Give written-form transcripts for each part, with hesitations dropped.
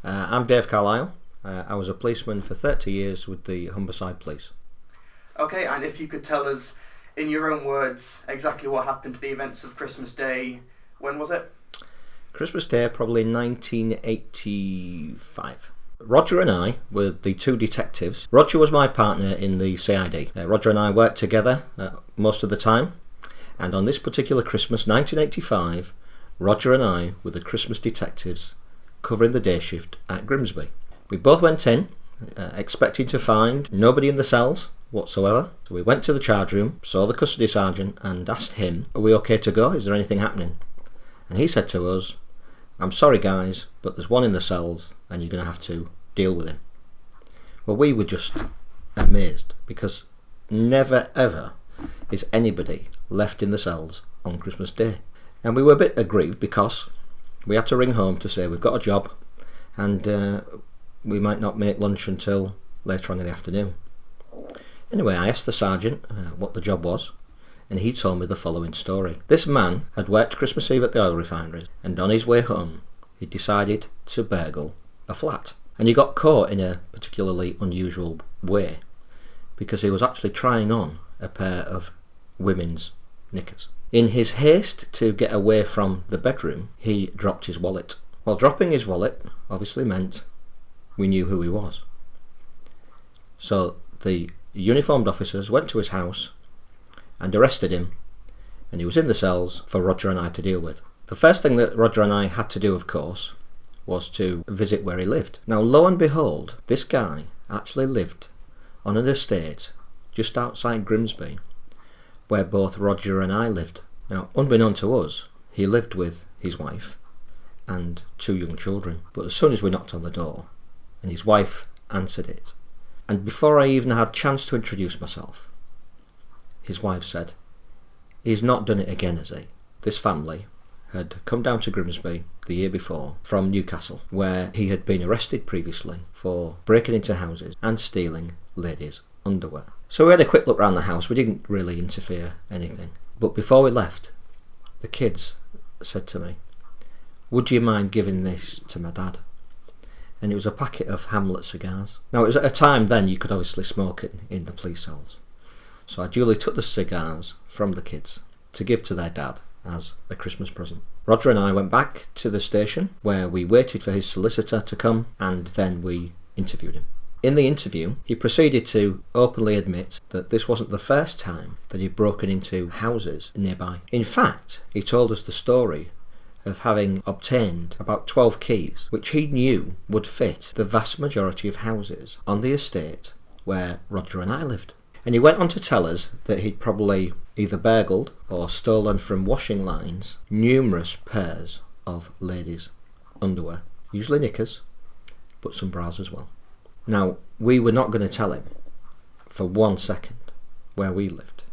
I'm Dave Carlisle. I was a policeman for 30 years with the Humberside Police. Okay, and if you could tell us, in your own words, exactly what happened to the events of Christmas Day, when was it? Christmas Day, probably 1985. Roger and I were the two detectives. Roger was my partner in the CID. Roger and I worked together most of the time, and on this particular Christmas, 1985, Roger and I were the Christmas detectives covering the day shift at Grimsby. We both went in, expecting to find nobody in the cells whatsoever. So we went to the charge room, saw the custody sergeant and asked him, "Are we okay to go? Is there anything happening?" And he said to us, "I'm sorry guys, but there's one in the cells and you're going to have to deal with him." Well, we were just amazed, because never ever is anybody left in the cells on Christmas Day. And we were a bit aggrieved because we had to ring home to say we've got a job and we might not make lunch until later on in the afternoon. Anyway, I asked the sergeant what the job was, and he told me the following story. This man had worked Christmas Eve at the oil refineries, and on his way home he decided to burgle a flat. And he got caught in a particularly unusual way, because he was actually trying on a pair of women's knickers. In his haste to get away from the bedroom, he dropped his wallet. Well, dropping his wallet obviously meant we knew who he was. So the uniformed officers went to his house and arrested him, and he was in the cells for Roger and I to deal with. The first thing that Roger and I had to do, of course, was to visit where he lived. Now, lo and behold, this guy actually lived on an estate just outside Grimsby, where both Roger and I lived. Now, unbeknown to us, he lived with his wife and two young children. But as soon as we knocked on the door, and his wife answered it, and before I even had a chance to introduce myself, his wife said, "He's not done it again, has he?" This family had come down to Grimsby the year before from Newcastle, where he had been arrested previously for breaking into houses and stealing ladies' underwear. So we had a quick look around the house. We didn't really interfere anything. But before we left, the kids said to me, "Would you mind giving this to my dad?" And it was a packet of Hamlet cigars. Now, it was at a time then you could obviously smoke it in the police cells. So I duly took the cigars from the kids to give to their dad as a Christmas present. Roger and I went back to the station, where we waited for his solicitor to come, and then we interviewed him. In the interview, he proceeded to openly admit that this wasn't the first time that he'd broken into houses nearby. In fact, he told us the story of having obtained about 12 keys, which he knew would fit the vast majority of houses on the estate where Roger and I lived. And he went on to tell us that he'd probably either burgled or stolen from washing lines numerous pairs of ladies' underwear, usually knickers, but some bras as well. Now, we were not going to tell him for 1 second where we lived,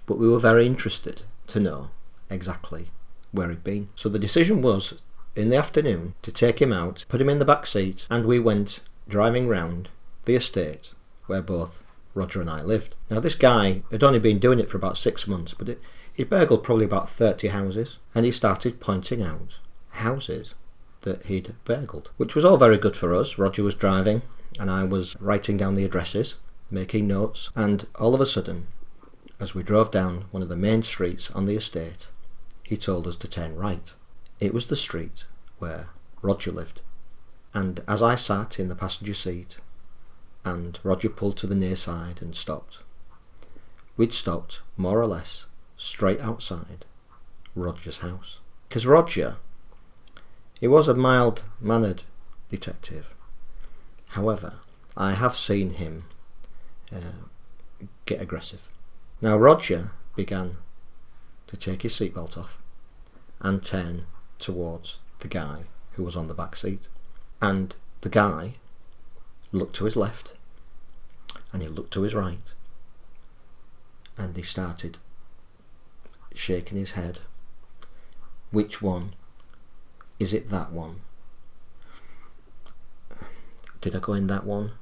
but we were very interested to know exactly where he'd been. So the decision was, in the afternoon, to take him out, put him in the back seat, and we went driving round the estate where both Roger and I lived. Now, this guy had only been doing it for about 6 months, but he burgled probably about 30 houses, and he started pointing out houses that he'd burgled, which was all very good for us. Roger was driving, and I was writing down the addresses, making notes, and all of a sudden, as we drove down one of the main streets on the estate, he told us to turn right. It was the street where Roger lived. And as I sat in the passenger seat and Roger pulled to the near side and stopped, we'd stopped more or less straight outside Roger's house. Because Roger, he was a mild-mannered detective. However, I have seen him get aggressive. Now, Roger began to take his seatbelt off and turn towards the guy who was on the back seat. And the guy looked to his left and he looked to his right, and he started shaking his head. "Which one? Is it that one? Did I go in that one?"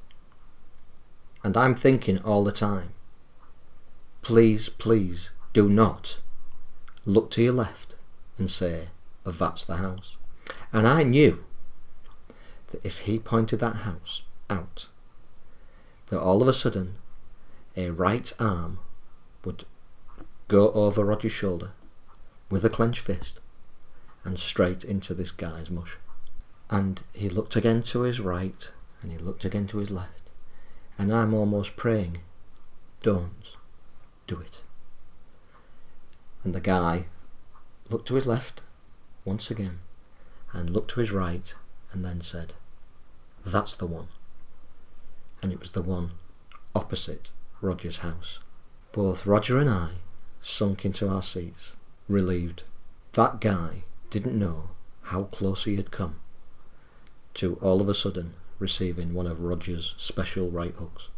And I'm thinking all the time, please do not look to your left and say, "That's the house." And I knew that if he pointed that house out, that all of a sudden a right arm would go over Roger's shoulder with a clenched fist and straight into this guy's mush. And he looked again to his right and he looked again to his left, and I'm almost praying, don't do it. And the guy looked to his left once again and looked to his right and then said, that's the one. And it was the one opposite Roger's house. Both Roger and I sunk into our seats, relieved. That guy didn't know how close he had come to all of a sudden receiving one of Roger's special right hooks.